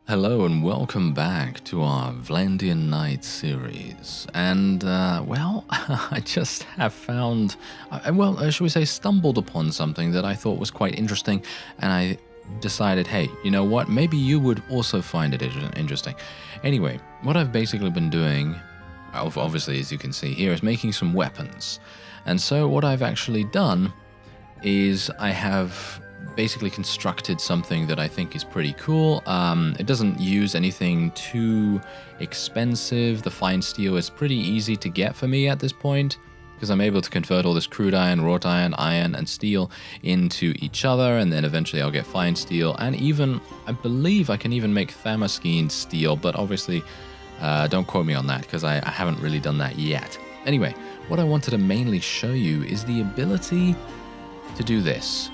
Hello and welcome back to our Vlandian Night series. And, well, I just have found, shall we say, stumbled upon something that I thought was quite interesting, and I decided, hey, you know what, maybe you would also find it interesting. Anyway, what I've basically been doing, obviously as you can see here, is making some weapons. And so what I've actually done is I have basically constructed something that I think is pretty cool. It doesn't use anything too expensive. The fine steel is pretty easy to get for me at this point, because I'm able to convert all this crude iron, wrought iron, iron, and steel into each other, and then eventually I'll get fine steel, and even, I believe I can even make Thermoskene steel, but obviously don't quote me on that, because I haven't really done that yet. Anyway, what I wanted to mainly show you is the ability to do this.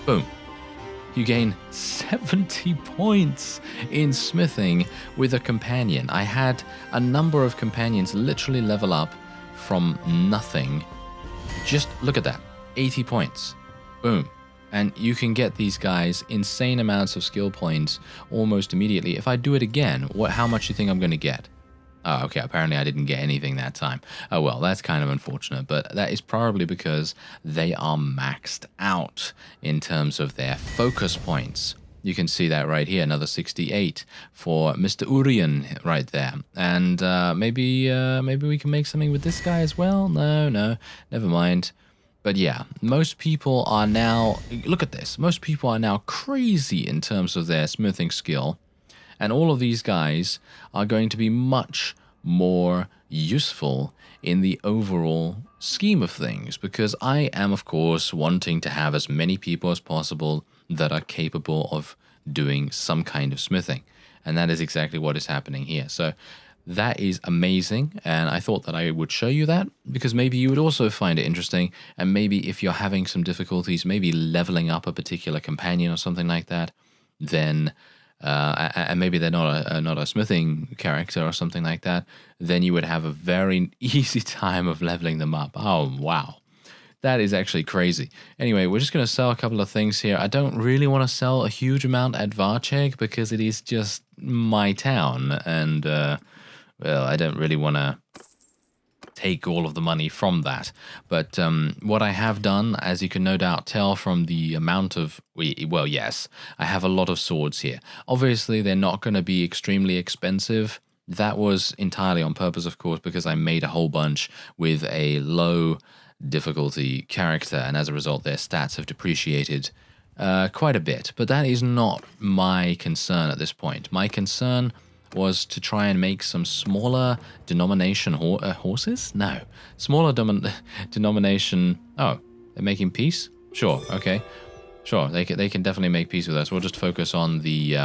Boom. You gain 70 points in smithing with a companion. I had a number of companions literally level up from nothing. Just look at that. 80 points. Boom. And you can get these guys insane amounts of skill points almost immediately. If I do it again, how much do you think I'm going to get? Oh, okay, apparently I didn't get anything that time. Oh well, that's kind of unfortunate, but that is probably because they are maxed out in terms of their focus points. You can see that right here, another 68 for Mr. Urian right there. And maybe we can make something with this guy as well? No, never mind. But yeah, most people are now, look at this, most people are now crazy in terms of their smithing skill. And all of these guys are going to be much more useful in the overall scheme of things, because I am, of course, wanting to have as many people as possible that are capable of doing some kind of smithing. And that is exactly what is happening here. So that is amazing, and I thought that I would show you that, because maybe you would also find it interesting, and maybe if you're having some difficulties, maybe leveling up a particular companion or something like that, then... and maybe they're not a smithing character or something like that, then you would have a very easy time of leveling them up. Oh, wow. That is actually crazy. Anyway, we're just going to sell a couple of things here. I don't really want to sell a huge amount at Varcheg because it is just my town. And, well, I don't really want to take all of the money from that. But what I have done, as you can no doubt tell from the amount of, well, yes, I have a lot of swords here. Obviously, they're not going to be extremely expensive. That was entirely on purpose, of course, because I made a whole bunch with a low difficulty character, and as a result, their stats have depreciated quite a bit. But that is not my concern at this point. My concern was to try and make some smaller denomination horses? No. Smaller denomination... Oh, they're making peace? Sure, okay. Sure, they can definitely make peace with us. We'll just focus on the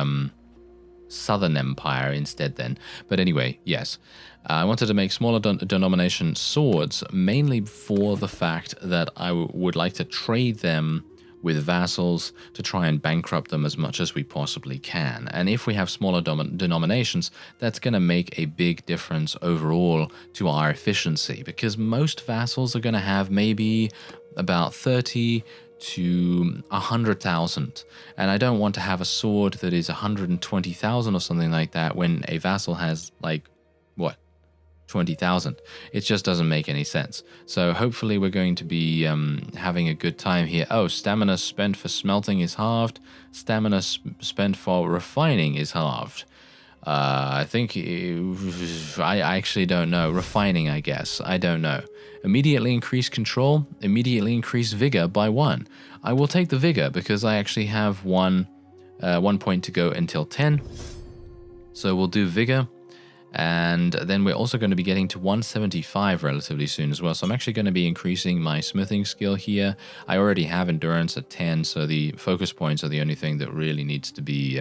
Southern Empire instead then. But anyway, yes. I wanted to make smaller denomination swords, mainly for the fact that I would like to trade them with vassals to try and bankrupt them as much as we possibly can. And if we have smaller denominations, that's going to make a big difference overall to our efficiency, because most vassals are going to have maybe about 30 to 100,000. And I don't want to have a sword that is 120,000 or something like that when a vassal has, like, what? 20,000. It just doesn't make any sense. So hopefully we're going to be having a good time here. Oh, stamina spent for smelting is halved. Stamina spent for refining is halved. I think... I actually don't know. Refining, I guess. I don't know. Immediately increase control. Immediately increase vigor by 1. I will take the vigor because I actually have 1 point to go until 10. So we'll do vigor. And then we're also going to be getting to 175 relatively soon as well. So I'm actually going to be increasing my smithing skill here. I already have endurance at 10, so the focus points are the only thing that really needs to be,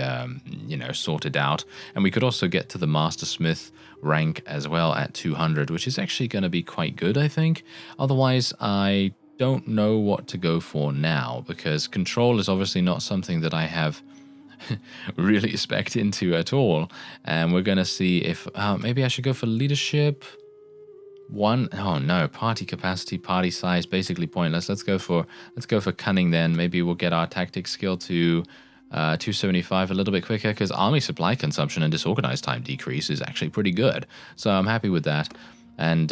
sorted out. And we could also get to the Master Smith rank as well at 200, which is actually going to be quite good, I think. Otherwise, I don't know what to go for now, because control is obviously not something that I have really spec'd into at all, and we're gonna see if maybe I should go for leadership. Oh no, party capacity, party size, basically pointless. Let's go for cunning then. Maybe we'll get our tactics skill to 275 a little bit quicker because army supply consumption and disorganized time decrease is actually pretty good. So I'm happy with that. And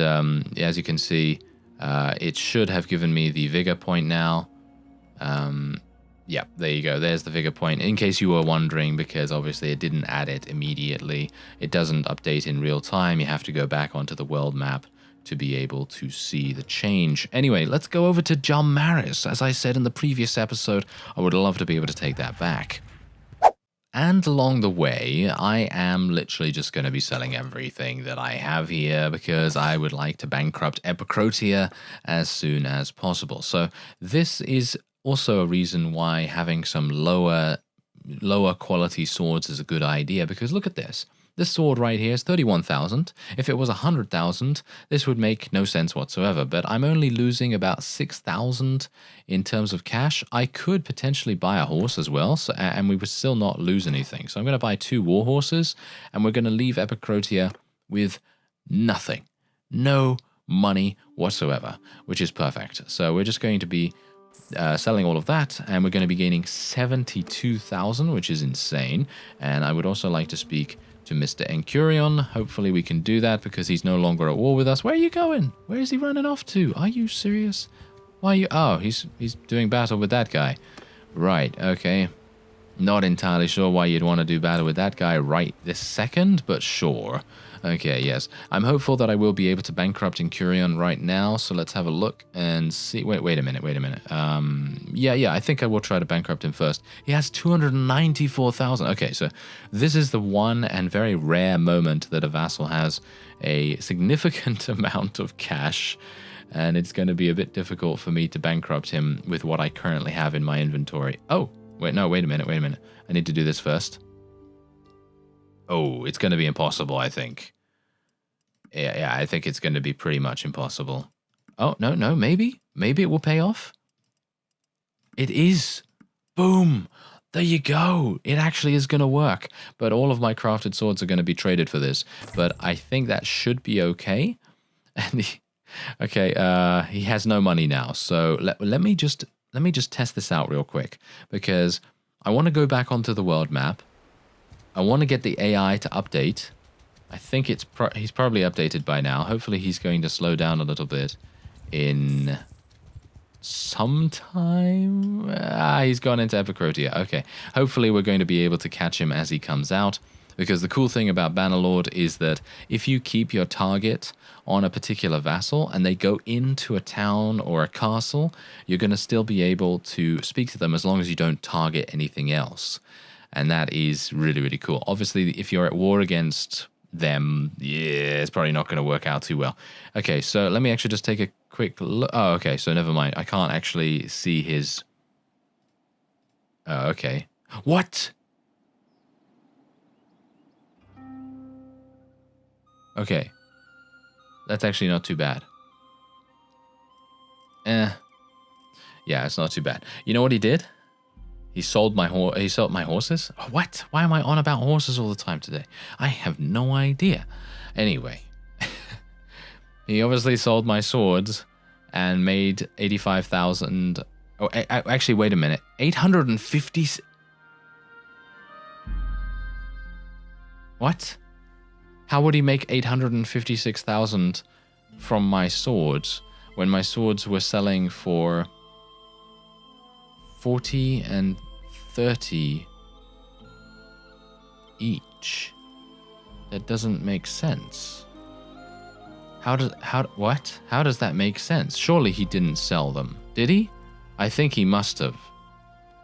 as you can see, it should have given me the vigor point now. Yeah, there you go. There's the vigor point. In case you were wondering, because obviously it didn't add it immediately. It doesn't update in real time. You have to go back onto the world map to be able to see the change. Anyway, let's go over to Jalmaris. As I said in the previous episode, I would love to be able to take that back. And along the way, I am literally just going to be selling everything that I have here because I would like to bankrupt Epicrotia as soon as possible. So this is also a reason why having some lower quality swords is a good idea, because look at this. This sword right here is 31,000. If it was 100,000, this would make no sense whatsoever, but I'm only losing about 6,000 in terms of cash. I could potentially buy a horse as well, and we would still not lose anything. So I'm going to buy 2 war horses, and we're going to leave Epicrotia with nothing. No money whatsoever, which is perfect. So we're just going to be selling all of that, and we're going to be gaining 72,000, which is insane. And I would also like to speak to Mr. Encurion. Hopefully we can do that because he's no longer at war with us. Where are you going? Where is he running off to? Are you serious? Why are you... Oh, he's doing battle with that guy. Right, okay. Not entirely sure why you'd want to do battle with that guy right this second, but sure. Okay, yes. I'm hopeful that I will be able to bankrupt Encurion right now, so let's have a look and see... Wait a minute. Yeah, I think I will try to bankrupt him first. He has 294,000. Okay, so this is the one and very rare moment that a vassal has a significant amount of cash, and it's going to be a bit difficult for me to bankrupt him with what I currently have in my inventory. Oh, wait a minute. I need to do this first. Oh, it's going to be impossible, I think. Yeah, I think it's going to be pretty much impossible. Oh, no, maybe. Maybe it will pay off. It is. Boom. There you go. It actually is going to work. But all of my crafted swords are going to be traded for this. But I think that should be okay. And he has no money now. So let me just test this out real quick, because I want to go back onto the world map. I want to get the AI to update. I think he's probably updated by now. Hopefully he's going to slow down a little bit in some time. He's gone into Epicrotia. Okay. Hopefully we're going to be able to catch him as he comes out, because the cool thing about Bannerlord is that if you keep your target on a particular vassal and they go into a town or a castle, you're going to still be able to speak to them as long as you don't target anything else. And that is really, really cool. Obviously, if you're at war against them, yeah, it's probably not going to work out too well. Okay, so let me actually just take a quick look. Oh, okay, so never mind. I can't actually see his... Oh, okay. What? Okay. That's actually not too bad. Yeah, it's not too bad. You know what he did? He sold my horses? What? Why am I on about horses all the time today? I have no idea. Anyway, he obviously sold my swords and made 85,000. Oh, actually, wait a minute. 850. What? How would he make 856,000 from my swords when my swords were selling for 40 and 30 each? That doesn't make sense. How does that make sense? Surely he didn't sell them, did he? I think he must have.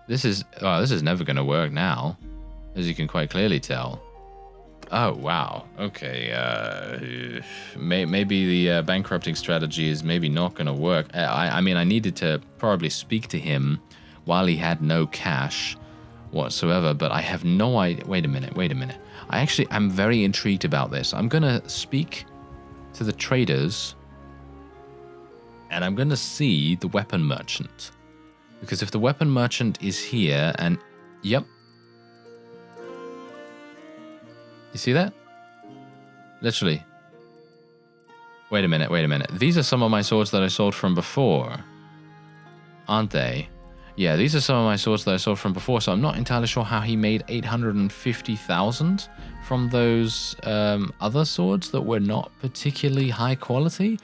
This is never going to work now, as you can quite clearly tell. Oh wow. Okay. Maybe the bankrupting strategy is maybe not going to work. I mean, I needed to probably speak to him while he had no cash whatsoever, but I have no idea. Wait a minute. I'm very intrigued about this. I'm going to speak to the traders, and I'm going to see the weapon merchant. Because if the weapon merchant is here, and yep. You see that? Literally. Wait a minute. These are some of my swords that I sold from before, aren't they? Yeah, these are some of my swords that I saw from before, so I'm not entirely sure how he made 850,000 from those other swords that were not particularly high quality.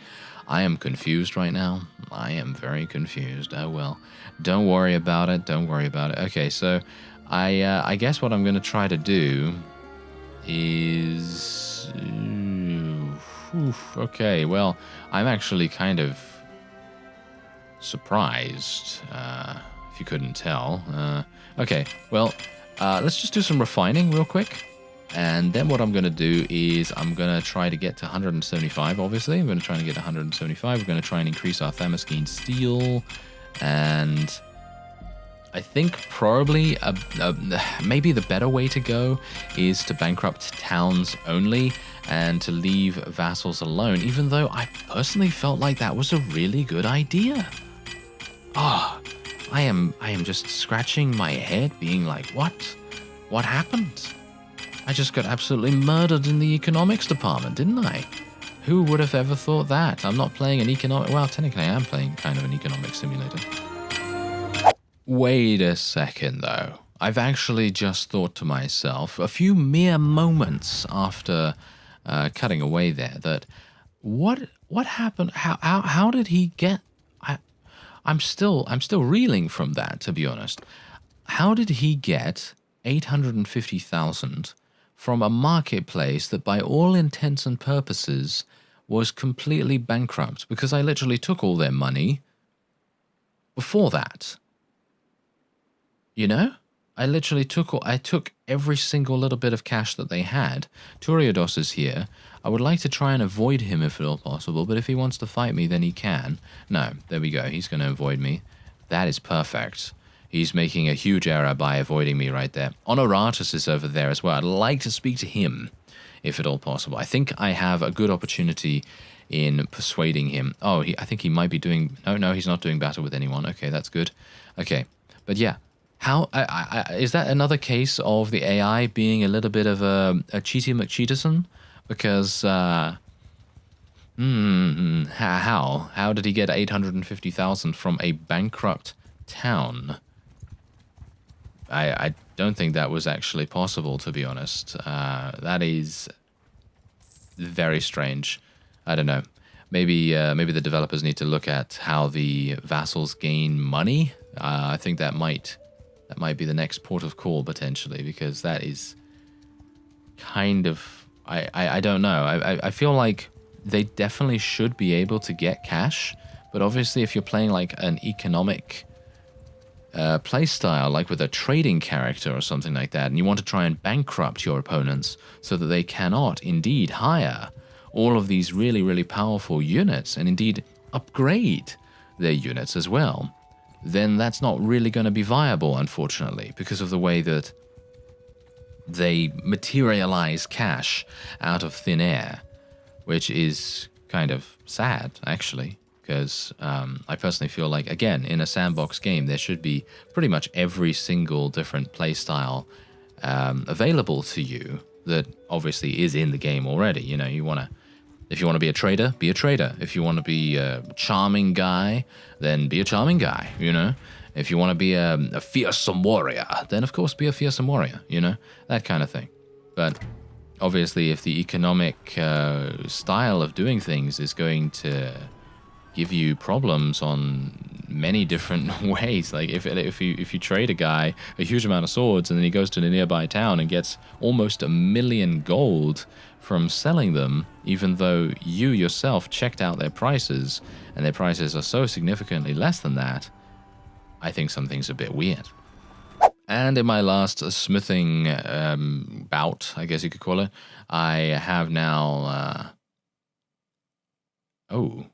I am confused right now. I am very confused. Oh well, don't worry about it. Don't worry about it. Okay, so I guess what I'm going to try to do is... okay, well, I'm actually kind of surprised, if you couldn't tell. Okay, well, let's just do some refining real quick. And then what I'm going to do is I'm going to try to get to 175, obviously. I'm going to try and get to 175. We're going to try and increase our Thermoskene steel. And I think probably maybe the better way to go is to bankrupt towns only and to leave vassals alone, even though I personally felt like that was a really good idea. Oh, I am just scratching my head being like, what? What happened? I just got absolutely murdered in the economics department, didn't I? Who would have ever thought that? I'm not playing an economic... Well, technically I am playing kind of an economic simulator. Wait a second, though. I've actually just thought to myself, a few mere moments after cutting away there, that what happened? How did he get... I'm still reeling from that, to be honest. How did he get 850,000 from a marketplace that by all intents and purposes was completely bankrupt? Because I literally took all their money before that. You know? I literally took every single little bit of cash that they had. Toriados is here. I would like to try and avoid him if at all possible, but if he wants to fight me, then he can. No, there we go. He's going to avoid me. That is perfect. He's making a huge error by avoiding me right there. Honoratus is over there as well. I'd like to speak to him, if at all possible. I think I have a good opportunity in persuading him. Oh, I think he might be doing... No, he's not doing battle with anyone. Okay, that's good. Okay, but yeah. How is that another case of the AI being a little bit of a cheaty McCheaterson? Because, how did he get 850,000 from a bankrupt town? I don't think that was actually possible, to be honest. That is very strange. I don't know. Maybe the developers need to look at how the vassals gain money. I think that might be the next port of call, potentially, because that is kind of... I don't know. I feel like they definitely should be able to get cash, but obviously if you're playing like an economic playstyle, like with a trading character or something like that, and you want to try and bankrupt your opponents so that they cannot indeed hire all of these really, really powerful units and indeed upgrade their units as well, then that's not really going to be viable, unfortunately, because of the way that they materialize cash out of thin air, which is kind of sad, actually, because I personally feel like, again, in a sandbox game, there should be pretty much every single different playstyle available to you that obviously is in the game already. You know, if you want to be a trader, be a trader. If you want to be a charming guy, then be a charming guy, you know? If you want to be a fearsome warrior, then of course be a fearsome warrior, you know? That kind of thing. But obviously if the economic style of doing things is going to give you problems on many different ways, like if you trade a guy a huge amount of swords and then he goes to the nearby town and gets almost 1 million gold from selling them, even though you yourself checked out their prices and their prices are so significantly less than that, I think something's a bit weird. And in my last smithing bout, I guess you could call it, I have now... oh,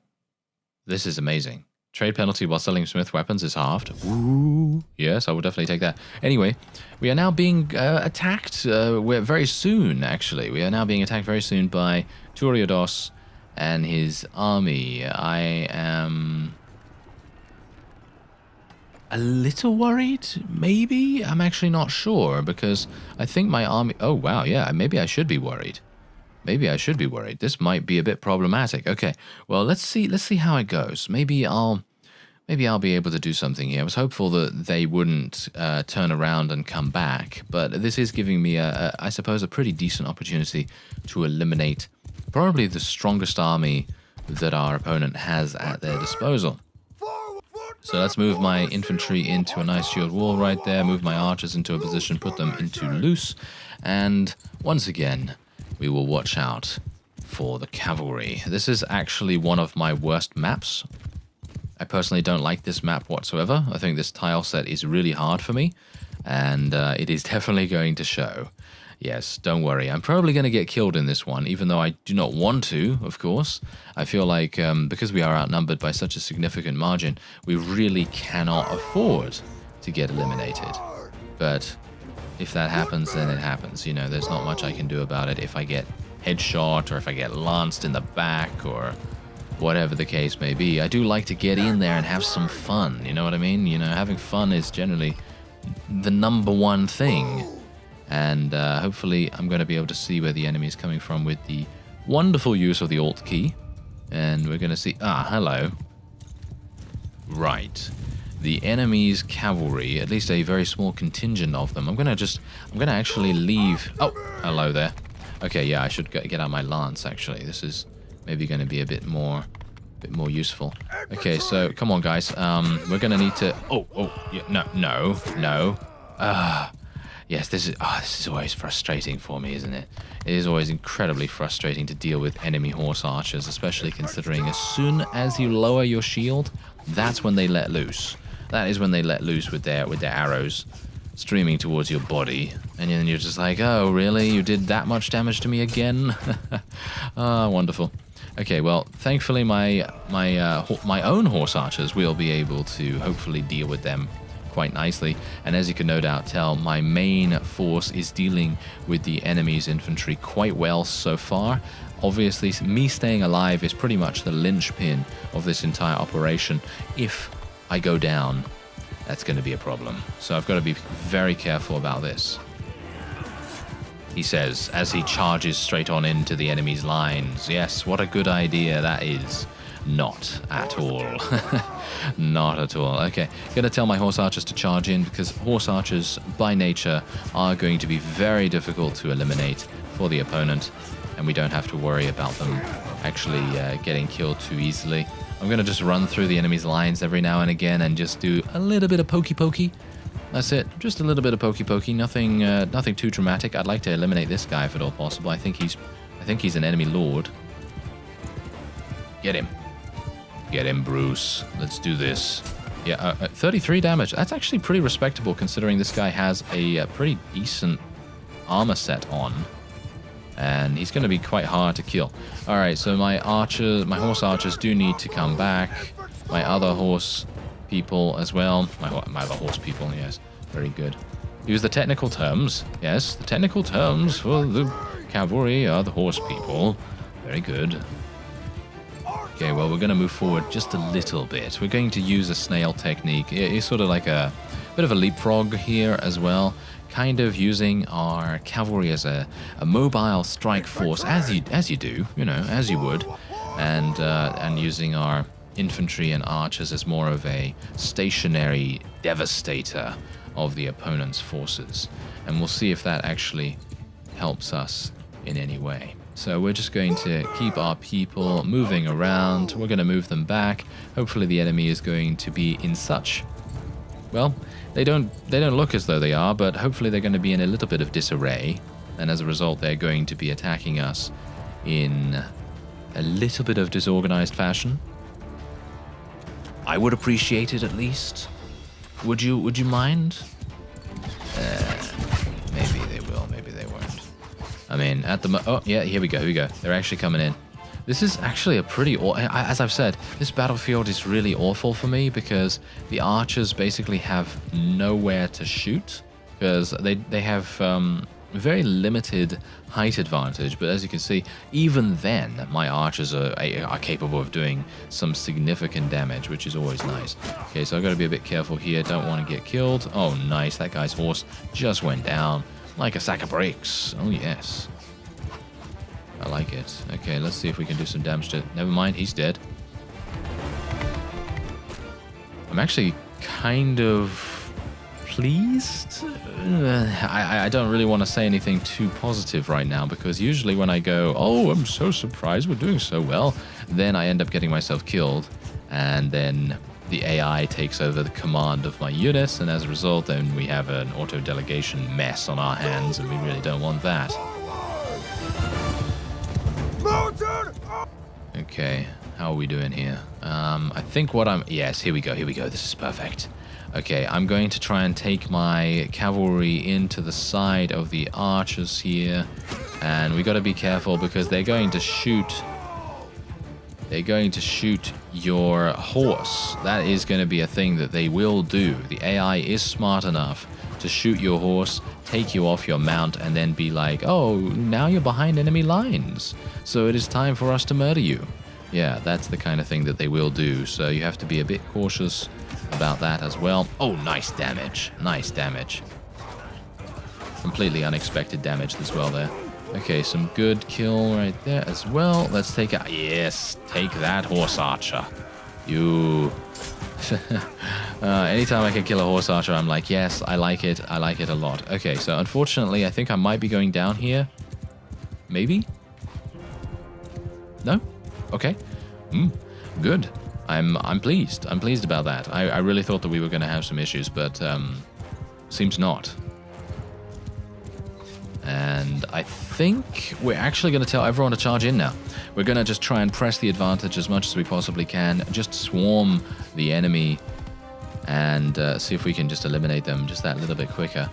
this is amazing. Trade penalty while selling smith weapons is halved. Ooh, yes, I will definitely take that. Anyway, we are now being attacked. We're very soon, actually. We are now being attacked very soon by Toriados and his army. I am a little worried, maybe? I'm actually not sure, because I think my army... Oh, wow, yeah, maybe I should be worried. Maybe I should be worried. This might be a bit problematic. Okay, well, let's see how it goes. Maybe maybe I'll be able to do something here. I was hopeful that they wouldn't turn around and come back, but this is giving me, I suppose, a pretty decent opportunity to eliminate probably the strongest army that our opponent has at their disposal. So let's move my infantry into a nice shield wall right there, move my archers into a position, put them into loose, and once again, we will watch out for the cavalry. This is actually one of my worst maps. I personally don't like this map whatsoever. I think this tile set is really hard for me, and it is definitely going to show. Yes, don't worry. I'm probably going to get killed in this one, even though I do not want to, of course. I feel like because we are outnumbered by such a significant margin, we really cannot afford to get eliminated. But if that happens, then it happens. You know, there's not much I can do about it. If I get headshot or if I get lanced in the back or whatever the case may be, I do like to get in there and have some fun, you know what I mean? You know, having fun is generally the #1 thing. And hopefully I'm going to be able to see where the enemy is coming from with the wonderful use of the Alt key. And we're going to see... Ah, hello. Right. The enemy's cavalry, at least a very small contingent of them. I'm going to actually leave... Oh, hello there. Okay, yeah, I should get out my lance, actually. This is maybe going to be a bit more useful. Okay, so come on, guys. We're going to need to... Yeah, no. Yes, this is always frustrating for me, isn't it? It is always incredibly frustrating to deal with enemy horse archers, especially considering as soon as you lower your shield, that's when they let loose. That is when they let loose with their arrows streaming towards your body, and then you're just like, oh, really? You did that much damage to me again? Ah, wonderful. Okay, well, thankfully my own horse archers will be able to hopefully deal with them quite nicely, and as you can no doubt tell, my main force is dealing with the enemy's infantry quite well so far. Obviously, me staying alive is pretty much the linchpin of this entire operation. If I go down, that's going to be a problem. So I've got to be very careful about this. He says, as he charges straight on into the enemy's lines. Yes, what a good idea that is. Not at all. Not at all. Okay, gonna tell my horse archers to charge in, because horse archers, by nature, are going to be very difficult to eliminate for the opponent, and we don't have to worry about them actually getting killed too easily. I'm gonna just run through the enemy's lines every now and again and just do a little bit of pokey. That's it. Just a little bit of pokey. Nothing too dramatic. I'd like to eliminate this guy if at all possible. I think he's an enemy lord. Get him. Get him, Bruce. Let's do this. Yeah, 33 damage. That's actually pretty respectable considering this guy has a pretty decent armor set on. And he's going to be quite hard to kill. Alright, so my horse archers do need to come back. My other horse people as well. My other horse people, yes. Very good. Use the technical terms. Yes, the technical terms for the cavalry are the horse people. Very good. Okay, well, we're going to move forward just a little bit. We're going to use a snail technique. It's sort of like a bit of a leapfrog here as well. Kind of using our cavalry as a mobile strike force, as you do, you know, as you would. And using our infantry and archers as more of a stationary devastator of the opponent's forces. And we'll see if that actually helps us in any way. So we're just going to keep our people moving around. We're going to move them back. Hopefully the enemy is going to be in such... Well, they don't look as though they are, but hopefully they're going to be in a little bit of disarray. And as a result, they're going to be attacking us in a little bit of disorganized fashion. I would appreciate it, at least. Would you mind? Maybe they will, maybe they won't. I mean, at the oh yeah, here we go. They're actually coming in. This is actually a pretty, as I've said, this battlefield is really awful for me because the archers basically have nowhere to shoot because they have very limited height advantage. But as you can see, even then, my archers are capable of doing some significant damage, which is always nice. Okay, so I've got to be a bit careful here. Don't want to get killed. Oh, nice. That guy's horse just went down like a sack of bricks. Oh, yes. I like it. Okay, let's see if we can do some damage to it. Never mind, he's dead. I'm actually kind of pleased. I don't really want to say anything too positive right now, because usually when I go, oh, I'm so surprised we're doing so well, then I end up getting myself killed, and then the AI takes over the command of my units, and as a result, then we have an auto-delegation mess on our hands, and we really don't want that. Okay, how are we doing here? I think what I'm... Yes, here we go, this is perfect. Okay, I'm going to try and take my cavalry into the side of the archers here, and we got to be careful because they're going to shoot... They're going to shoot your horse. That is going to be a thing that they will do. The AI is smart enough to shoot your horse, take you off your mount, and then be like, oh, now you're behind enemy lines, so it is time for us to murder you. Yeah, that's the kind of thing that they will do, so you have to be a bit cautious about that as well. Oh, nice damage. Nice damage. Completely unexpected damage as well there. Okay, some good kill right there as well. Let's take out... Yes, take that, horse archer. You... anytime I can kill a horse archer, I'm like, yes, I like it. I like it a lot. Okay, so unfortunately, I think I might be going down here. Maybe? No? Okay. Good. I'm pleased. I'm pleased about that. I really thought that we were going to have some issues, but seems not. And I think we're actually going to tell everyone to charge in now. We're going to just try and press the advantage as much as we possibly can. Just swarm the enemy and see if we can just eliminate them just that little bit quicker.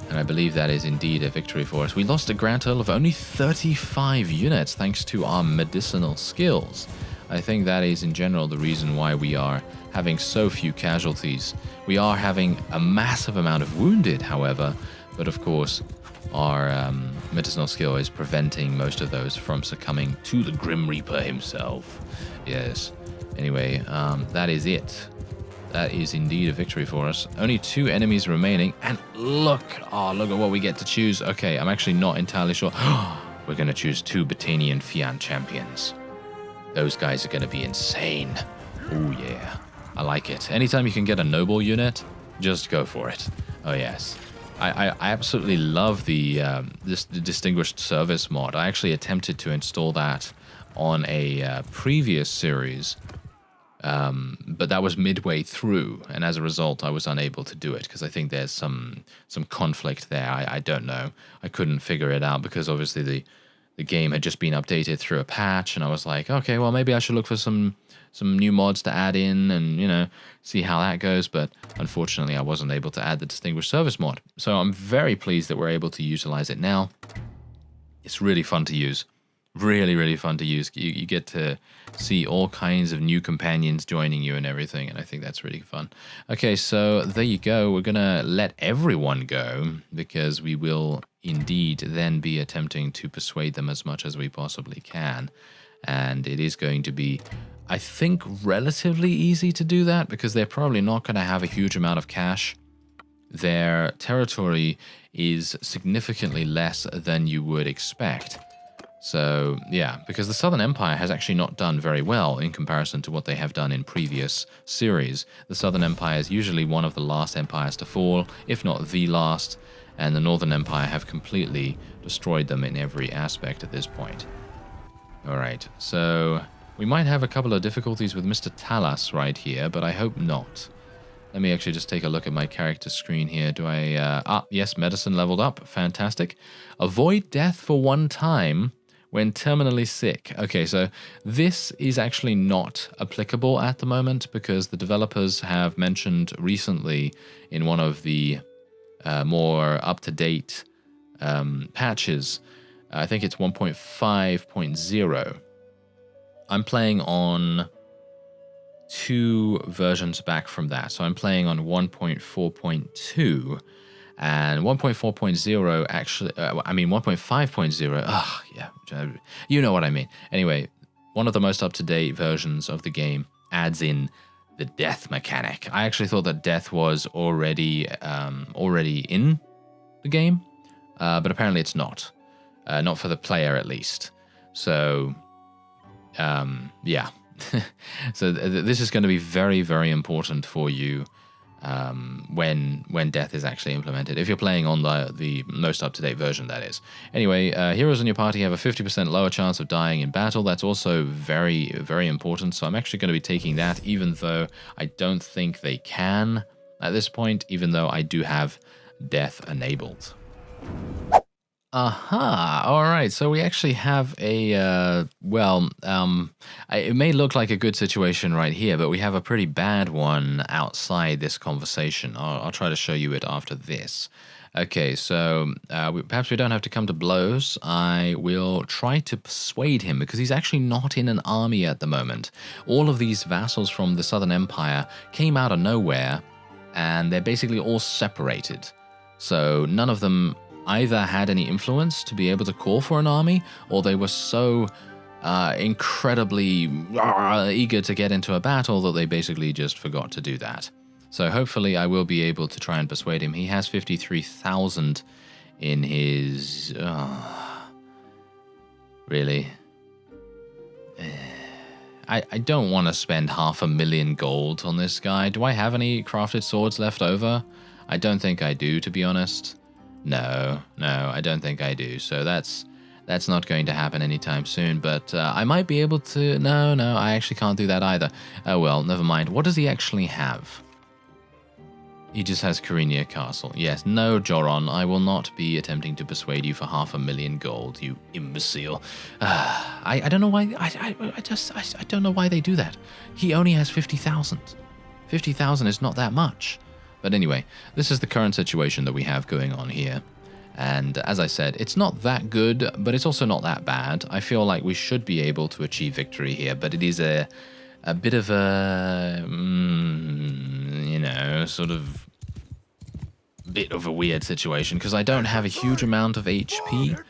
And I believe that is indeed a victory for us. We lost a grand total of only 35 units thanks to our medicinal skills. I think that is in general the reason why we are having so few casualties. We are having a massive amount of wounded, however, but of course our medicinal skill is preventing most of those from succumbing to the Grim Reaper himself. Yes. Anyway, that is it. That is indeed a victory for us. Only 2 enemies remaining, and look at what we get to choose. Okay, I'm actually not entirely sure. We're going to choose 2 Batanian Fian champions. Those guys are going to be insane. Oh yeah, I like it. Anytime you can get a noble unit, just go for it. Oh yes. I absolutely love the Distinguished Service mod. I actually attempted to install that on a previous series, but that was midway through, and as a result, I was unable to do it because I think there's some conflict there. I don't know. I couldn't figure it out because obviously the game had just been updated through a patch, and I was like, okay, well, maybe I should look for some new mods to add in and, you know, see how that goes. But unfortunately, I wasn't able to add the Distinguished Service mod. So I'm very pleased that we're able to utilize it now. It's really fun to use. Really, really fun to use. You get to see all kinds of new companions joining you and everything, and I think that's really fun. Okay, so there you go. We're going to let everyone go because we will indeed then be attempting to persuade them as much as we possibly can. And it is going to be, I think, relatively easy to do that because they're probably not going to have a huge amount of cash. Their territory is significantly less than you would expect. So, yeah, because the Southern Empire has actually not done very well in comparison to what they have done in previous series. The Southern Empire is usually one of the last empires to fall, if not the last, and the Northern Empire have completely destroyed them in every aspect at this point. Alright, so we might have a couple of difficulties with Mr. Talas right here, but I hope not. Let me actually just take a look at my character screen here. Do I... yes, medicine leveled up. Fantastic. Avoid death for 1 time when terminally sick. Okay, so this is actually not applicable at the moment because the developers have mentioned recently in one of the more up-to-date patches, I think it's 1.5.0. I'm playing on 2 versions back from that. So I'm playing on 1.4.2, and 1.4.0 actually, 1.5.0, yeah, you know what I mean. Anyway, one of the most up-to-date versions of the game adds in the death mechanic. I actually thought that death was already in the game, but apparently it's not. Not for the player, at least. So, yeah. So this is going to be very, very important for you when death is actually implemented. If you're playing on the most up-to-date version, that is. Anyway, heroes in your party have a 50% lower chance of dying in battle. That's also very, very important. So I'm actually going to be taking that, even though I don't think they can at this point, even though I do have death enabled. Aha, alright, so we actually have a, it may look like a good situation right here, but we have a pretty bad one outside this conversation. I'll try to show you it after this. Okay, so perhaps we don't have to come to blows. I will try to persuade him, because he's actually not in an army at the moment. All of these vassals from the Southern Empire came out of nowhere, and they're basically all separated. So none of them either had any influence to be able to call for an army, or they were so incredibly eager to get into a battle that they basically just forgot to do that. So hopefully I will be able to try and persuade him. He has 53,000 in his... really? I don't want to spend 500,000 gold on this guy. Do I have any crafted swords left over? I don't think I do, to be honest. No, I don't think I do. So that's not going to happen anytime soon. But I might be able to... No, I actually can't do that either. Oh well, never mind. What does he actually have? He just has Korinia Castle. Yes, no, Joron, I will not be attempting to persuade you for 500,000 gold, you imbecile. I don't know why... I don't know why they do that. He only has 50,000. 50,000 is not that much. But anyway, this is the current situation that we have going on here. And as I said, it's not that good, but it's also not that bad. I feel like we should be able to achieve victory here, but it is a bit of a, sort of bit of a weird situation, because I don't have a huge amount of HP,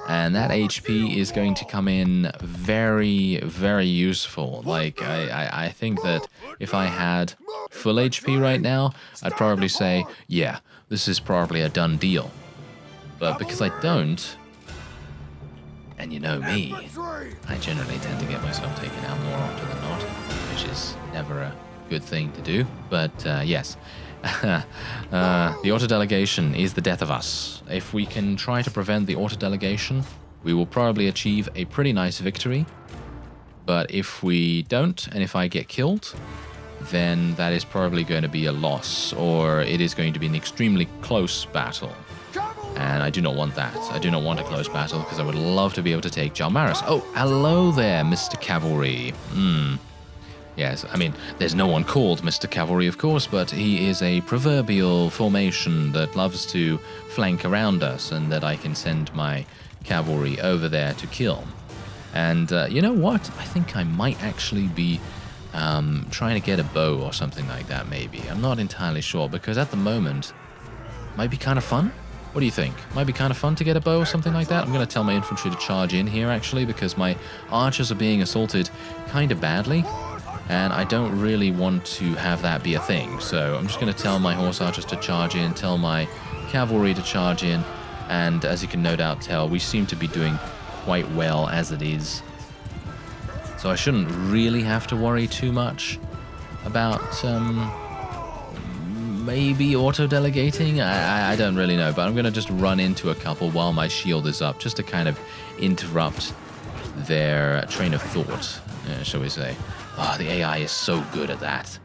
and that HP is going to come in very, very useful. Like, I think that if I had full HP right now, I'd probably say, yeah, this is probably a done deal. But because I don't, and you know me, I generally tend to get myself taken out more often than not, which is never a good thing to do. But yes, the auto-delegation is the death of us. If we can try to prevent the auto-delegation, we will probably achieve a pretty nice victory. But if we don't, and if I get killed, then that is probably going to be a loss, or it is going to be an extremely close battle. And I do not want that. I do not want a close battle, because I would love to be able to take Jalmaris. Oh, hello there, Mr. Cavalry. Yes, I mean, there's no one called Mr. Cavalry, of course, but he is a proverbial formation that loves to flank around us, and that I can send my cavalry over there to kill. And you know what? I think I might actually be trying to get a bow or something like that, maybe. I'm not entirely sure, because at the moment, it might be kind of fun. What do you think? Might be kind of fun to get a bow or something like that? I'm going to tell my infantry to charge in here, actually, because my archers are being assaulted kind of badly, and I don't really want to have that be a thing. So I'm just going to tell my horse archers to charge in, tell my cavalry to charge in, and as you can no doubt tell, we seem to be doing quite well as it is. So I shouldn't really have to worry too much about maybe auto-delegating. I don't really know, but I'm going to just run into a couple while my shield is up, just to kind of interrupt their train of thought, shall we say. Oh, the AI is so good at that.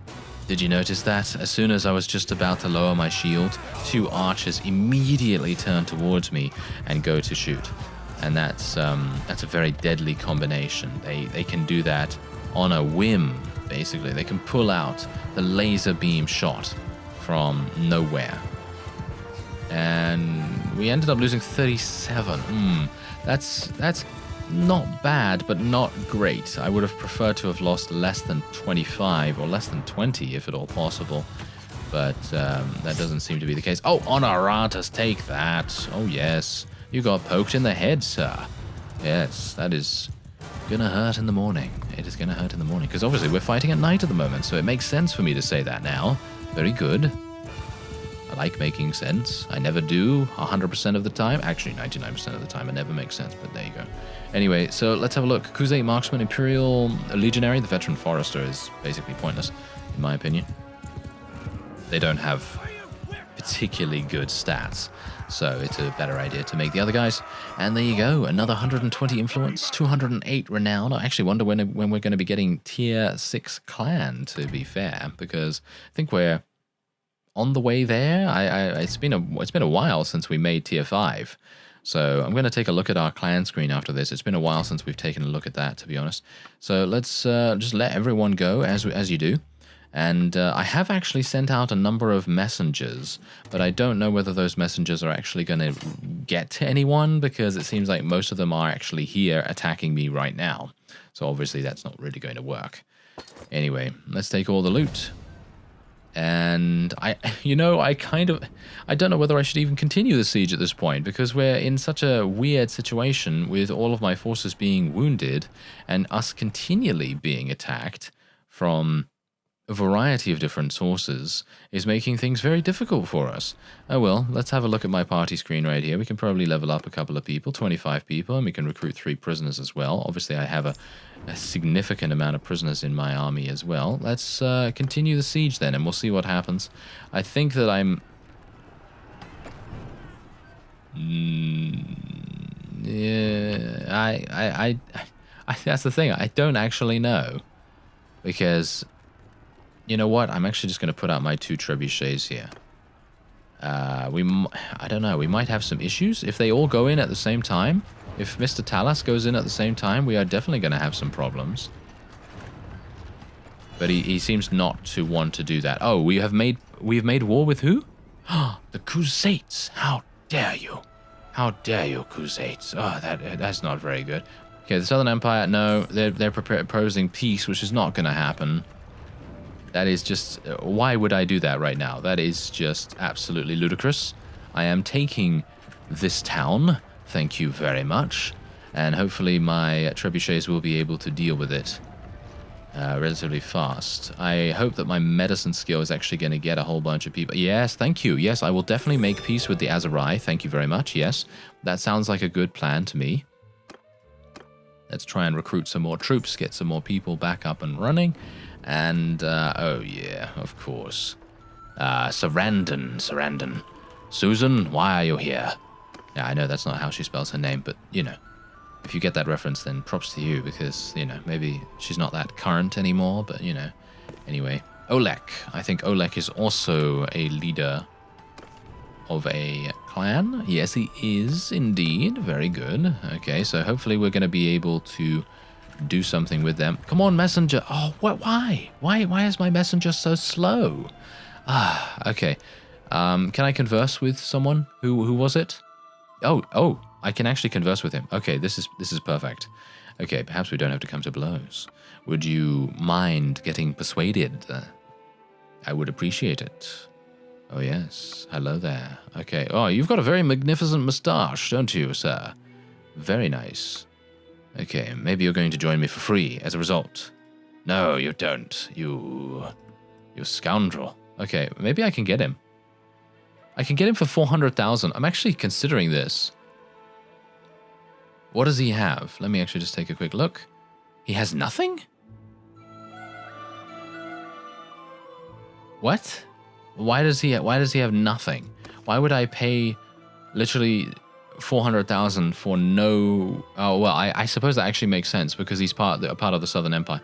Did you notice that? As soon as I was just about to lower my shield, 2 archers immediately turn towards me and go to shoot. And that's a very deadly combination. They can do that on a whim, basically. They can pull out the laser beam shot from nowhere. And we ended up losing 37. That's not bad, but not great. I would have preferred to have lost less than 25 or less than 20 if at all possible. But that doesn't seem to be the case. Oh, Honoratus, take that. Oh, yes. You got poked in the head, sir. Yes, that is gonna hurt in the morning. It is gonna hurt in the morning. Because obviously we're fighting at night at the moment, so it makes sense for me to say that now. Very good. I like making sense. I never do 100% of the time. Actually, 99% of the time, it never makes sense, but there you go. Anyway, so let's have a look. Crusade Marksman, Imperial Legionary. The Veteran Forester is basically pointless, in my opinion. They don't have particularly good stats, so it's a better idea to make the other guys. And there you go, another 120 influence, 208 renown. I actually wonder when we're going to be getting tier 6 clan, to be fair, because I think we're on the way there. It's been a while since we made tier 5. So I'm going to take a look at our clan screen after this. It's been a while since we've taken a look at that, to be honest. So let's just let everyone go as you do. And I have actually sent out a number of messengers, but I don't know whether those messengers are actually going to get to anyone, because it seems like most of them are actually here attacking me right now. So obviously that's not really going to work. Anyway, let's take all the loot. And I don't know whether I should even continue the siege at this point, because we're in such a weird situation with all of my forces being wounded and us continually being attacked from a variety of different sources is making things very difficult for us. Oh well, let's have a look at my party screen right here. We can probably level up a couple of people, 25 people, and we can recruit 3 prisoners as well. Obviously, I have a significant amount of prisoners in my army as well. Let's continue the siege then, and we'll see what happens. I think that I'm... yeah, that's the thing. I don't actually know, because... you know what? I'm actually just going to put out my 2 trebuchets here. I don't know. We might have some issues. If they all go in at the same time, if Mr. Talas goes in at the same time, we are definitely going to have some problems. But he seems not to want to do that. Oh, we have made war with who? The Crusades. How dare you? How dare you, Crusades? Oh, that's not very good. Okay, the Southern Empire, no, they're proposing peace, which is not going to happen. That is just... why would I do that right now? That is just absolutely ludicrous. I am taking this town. Thank you very much. And hopefully my trebuchets will be able to deal with it relatively fast. I hope that my medicine skill is actually going to get a whole bunch of people. Yes, thank you. Yes, I will definitely make peace with the Aserai. Thank you very much. Yes, that sounds like a good plan to me. Let's try and recruit some more troops, get some more people back up and running. And, oh yeah, of course. Sarandon. Susan, why are you here? Yeah, I know that's not how she spells her name, but, you know, if you get that reference, then props to you, because, you know, maybe she's not that current anymore, but, you know. Anyway, Olek. I think Olek is also a leader of a clan. Yes, he is, indeed. Very good. Okay, so hopefully we're going to be able to do something with them. Come on, messenger. Oh, why? Why is my messenger so slow? Okay. Can I converse with someone? Who was it? Oh, I can actually converse with him. Okay, this is perfect. Okay, perhaps we don't have to come to blows. Would you mind getting persuaded? I would appreciate it. Oh, yes. Hello there. Okay. Oh, you've got a very magnificent moustache, don't you, sir? Very nice. Okay, maybe you're going to join me for free as a result. No, you don't. You scoundrel. Okay, maybe I can get him. I can get him for 400,000. I'm actually considering this. What does he have? Let me actually just take a quick look. He has nothing? What? Why does he have nothing? Why would I pay literally 400,000 for no... oh, well, I suppose that actually makes sense, because he's part of the Southern Empire.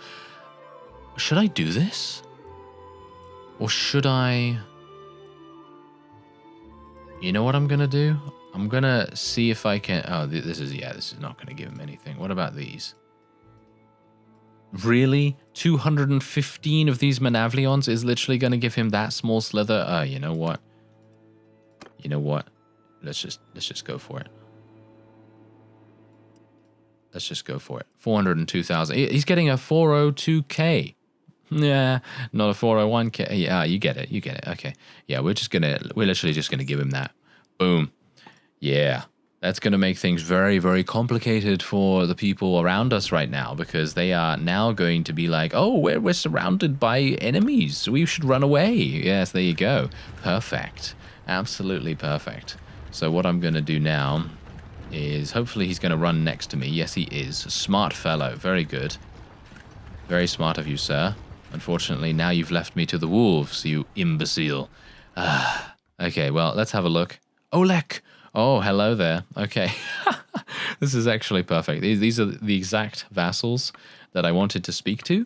Should I do this? Or should I... you know what I'm going to do? I'm going to see if I can... oh, this is not going to give him anything. What about these? Really? 215 of these Manavlions is literally going to give him that small slither? You know what? You know what? Let's just go for it. Let's just go for it. 402,000. He's getting a 402k. Yeah, not a 401k. Yeah, you get it. You get it. Okay. Yeah, we're literally just gonna give him that. Boom. Yeah. That's going to make things very, very complicated for the people around us right now, because they are now going to be like, oh, we're surrounded by enemies. We should run away. Yes, there you go. Perfect. Absolutely perfect. So what I'm going to do now is hopefully he's going to run next to me. Yes, he is. Smart fellow. Very good. Very smart of you, sir. Unfortunately, now you've left me to the wolves, you imbecile. Okay, well, let's have a look. Olek! Oh, hello there. Okay. This is actually perfect. These are the exact vassals that I wanted to speak to.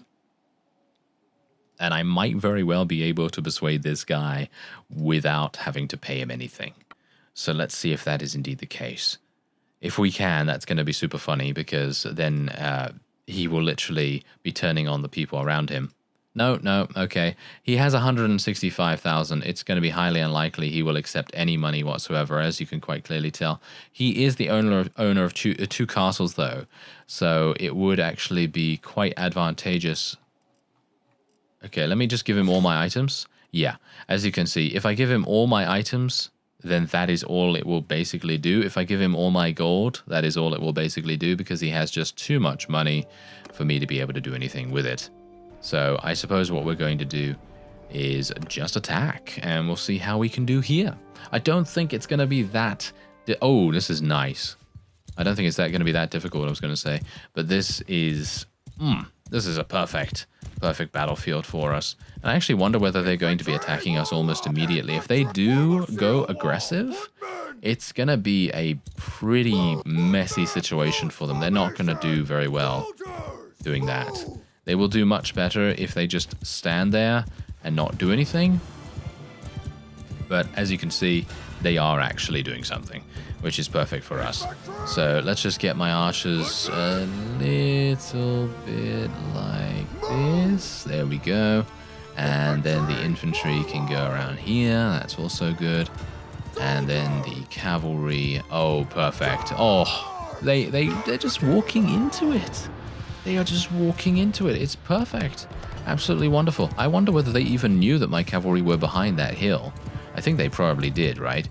And I might very well be able to persuade this guy without having to pay him anything. So let's see if that is indeed the case. If we can, that's going to be super funny because then he will literally be turning on the people around him. No, okay. He has 165,000. It's going to be highly unlikely he will accept any money whatsoever, as you can quite clearly tell. He is the owner of two castles, though, so it would actually be quite advantageous. Okay, let me just give him all my items. Yeah, as you can see, if I give him all my items, then that is all it will basically do. If I give him all my gold, that is all it will basically do, because he has just too much money for me to be able to do anything with it. So I suppose what we're going to do is just attack, and we'll see how we can do here. I don't think it's going to be that... Oh, this is nice. I don't think it's going to be that difficult, I was going to say. But this is... this is a perfect battlefield for us. And I actually wonder whether they're going to be attacking us almost immediately. If they do go aggressive, it's going to be a pretty messy situation for them. They're not going to do very well doing that. They will do much better if they just stand there and not do anything. But as you can see, they are actually doing something, which is perfect for us. So let's just get my archers a little bit like this. There we go. And then the infantry can go around here. That's also good. And then the cavalry. Oh, perfect. Oh, they're just walking into it. They are just walking into it. It's perfect. Absolutely wonderful. I wonder whether they even knew that my cavalry were behind that hill. I think they probably did, right?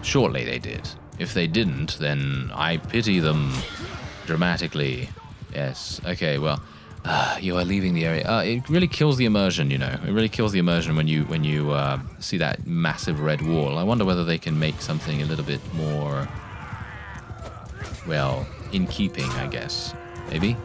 Surely they did. If they didn't, then I pity them dramatically. Yes. Okay, well, you are leaving the area. It really kills the immersion, you know. It really kills the immersion when you see that massive red wall. I wonder whether they can make something a little bit more, well, in keeping, I guess. Maybe?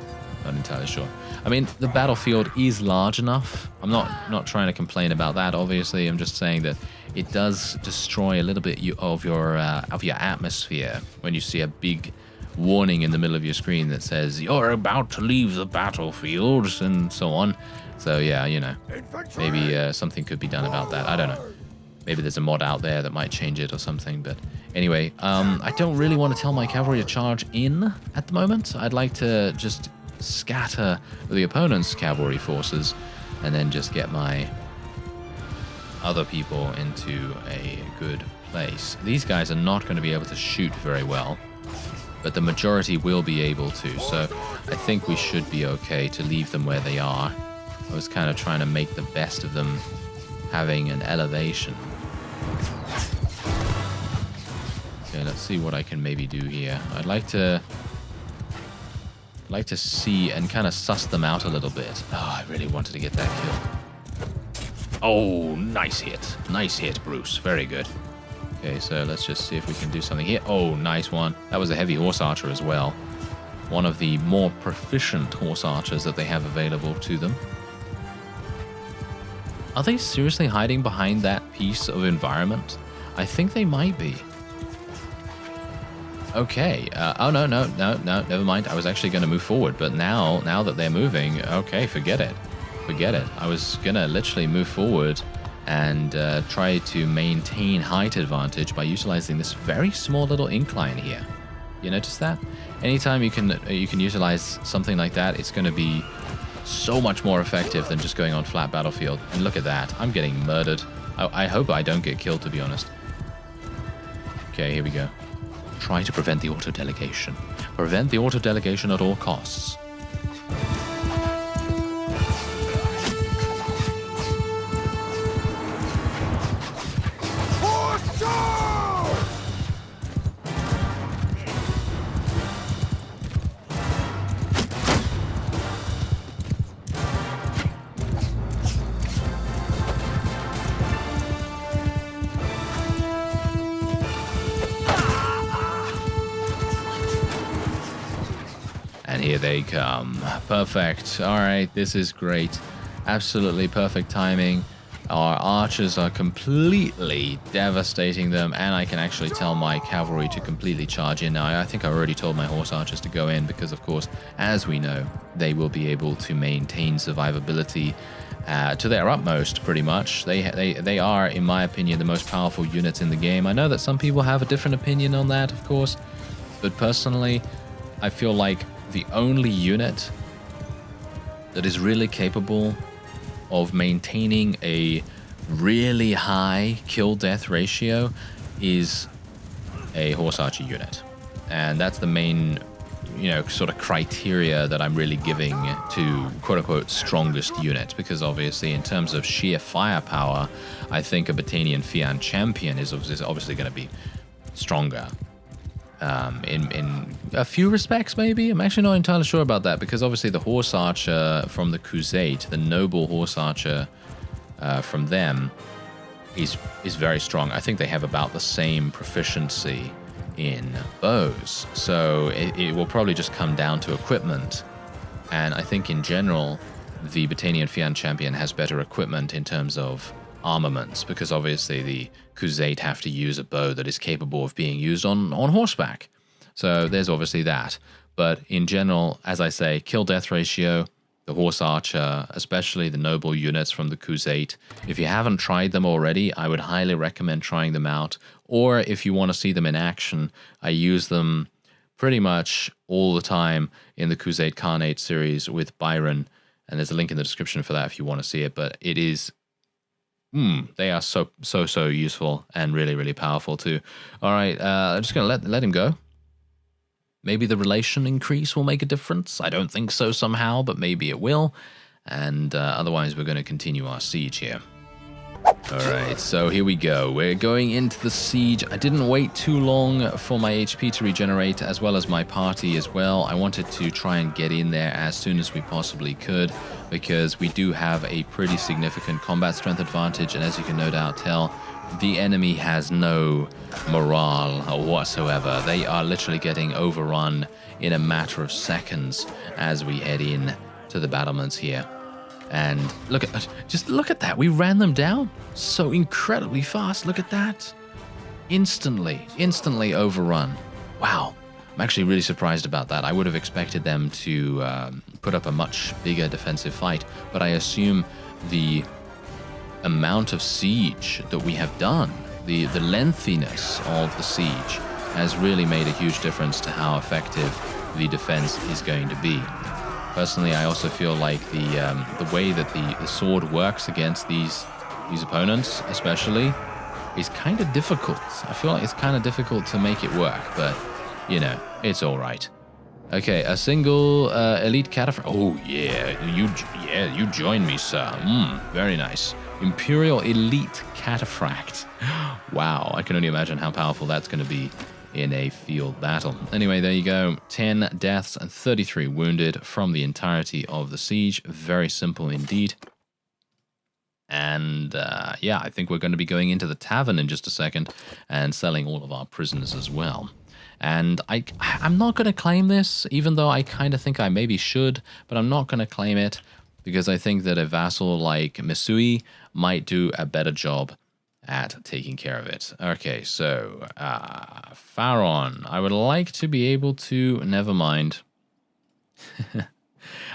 Not entirely sure. I mean, the battlefield is large enough. I'm not trying to complain about that, obviously. I'm just saying that it does destroy a little bit of your atmosphere when you see a big warning in the middle of your screen that says, "You're about to leave the battlefield," and so on. So, yeah, you know, maybe something could be done about that. I don't know. Maybe there's a mod out there that might change it or something. But anyway, I don't really want to tell my cavalry to charge in at the moment. I'd like to just scatter the opponent's cavalry forces and then just get my other people into a good place. These guys are not going to be able to shoot very well, but the majority will be able to. So I think we should be okay to leave them where they are. I was kind of trying to make the best of them having an elevation. Okay, let's see what I can maybe do here. I'd like to see and kind of suss them out a little bit. Oh, I really wanted to get that kill. Oh, nice hit. Nice hit, Bruce. Very good. Okay, so let's just see if we can do something here. Oh, nice one. That was a heavy horse archer as well. One of the more proficient horse archers that they have available to them. Are they seriously hiding behind that piece of environment? I think they might be. Okay. Oh, no, never mind. I was actually going to move forward, but now that they're moving, okay, forget it. Forget it. I was going to literally move forward and try to maintain height advantage by utilizing this very small little incline here. You notice that? Anytime you can utilize something like that, it's going to be so much more effective than just going on flat battlefield. And look at that. I'm getting murdered. I hope I don't get killed, to be honest. Okay, here we go. Try to prevent the auto-delegation. Prevent the auto-delegation at all costs. here they come. Perfect. All right, this is great. Absolutely perfect timing. Our archers are completely devastating them, and I can actually tell my cavalry to completely charge in. Now, I think I already told my horse archers to go in because, of course, as we know, they will be able to maintain survivability to their utmost, pretty much. They are, in my opinion, the most powerful units in the game. I know that some people have a different opinion on that, of course, but personally, I feel like the only unit that is really capable of maintaining a really high kill-death ratio is a horse archer unit. And that's the main, sort of criteria that I'm really giving to quote-unquote strongest unit, because obviously in terms of sheer firepower, I think a Battanian Fian champion is obviously going to be stronger. In a few respects, maybe. I'm actually not entirely sure about that, because obviously the horse archer from the Crusade, the noble horse archer from them, is very strong. I think they have about the same proficiency in bows, so it will probably just come down to equipment. And I think in general, the Battanian Fian champion has better equipment in terms of armaments, because obviously the Crusade have to use a bow that is capable of being used on horseback. So there's obviously that. But in general, as I say, kill-death ratio, the horse archer, especially the noble units from the Crusade, if you haven't tried them already, I would highly recommend trying them out. Or if you want to see them in action, I use them pretty much all the time in the Crusade Khanate series with Byron. And there's a link in the description for that if you want to see it. But it is... they are so useful and really, really powerful too. All right, I'm just going to let him go. Maybe the relation increase will make a difference. I don't think so somehow, but maybe it will. And otherwise, we're going to continue our siege here. All right, so here we go. We're going into the siege. I didn't wait too long for my HP to regenerate, as well as my party as well. I wanted to try and get in there as soon as we possibly could, because we do have a pretty significant combat strength advantage, and as you can no doubt tell, the enemy has no morale whatsoever. They are literally getting overrun in a matter of seconds as we head in to the battlements here. And just look at that. We ran them down so incredibly fast. Look at that. Instantly overrun. Wow. I'm actually really surprised about that. I would have expected them to put up a much bigger defensive fight, but I assume the amount of siege that we have done, the lengthiness of the siege, has really made a huge difference to how effective the defense is going to be. Personally, I also feel like the way that the sword works against these opponents, especially, is kind of difficult. I feel like it's kind of difficult to make it work, but it's all right. Okay, a single elite cataphract. Oh yeah, you join me, sir. Very nice. Imperial elite cataphract. Wow, I can only imagine how powerful that's going to be in a field battle. Anyway, there you go. 10 deaths and 33 wounded from the entirety of the siege. Very simple indeed. And yeah, I think we're going to be going into the tavern in just a second and selling all of our prisoners as well. And I'm not going to claim this, even though I kind of think I maybe should, but I'm not going to claim it because I think that a vassal like Misui might do a better job at taking care of it. Okay, so Pharaon, I would like to be able to... Never mind.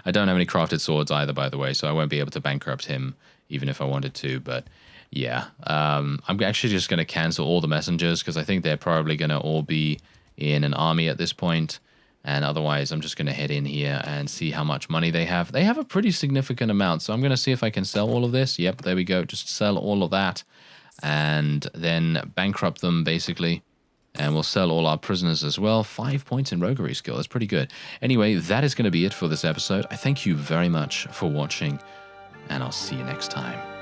I don't have any crafted swords either, by the way, so I won't be able to bankrupt him even if I wanted to, but yeah. I'm actually just going to cancel all the messengers because I think they're probably going to all be in an army at this point, and otherwise I'm just going to head in here and see how much money they have. They have a pretty significant amount, so I'm going to see if I can sell all of this. Yep, there we go. Just sell all of that and then bankrupt them, basically. And we'll sell all our prisoners as well. 5 points in roguery skill. That's pretty good. Anyway, that is going to be it for this episode. I thank you very much for watching, and I'll see you next time.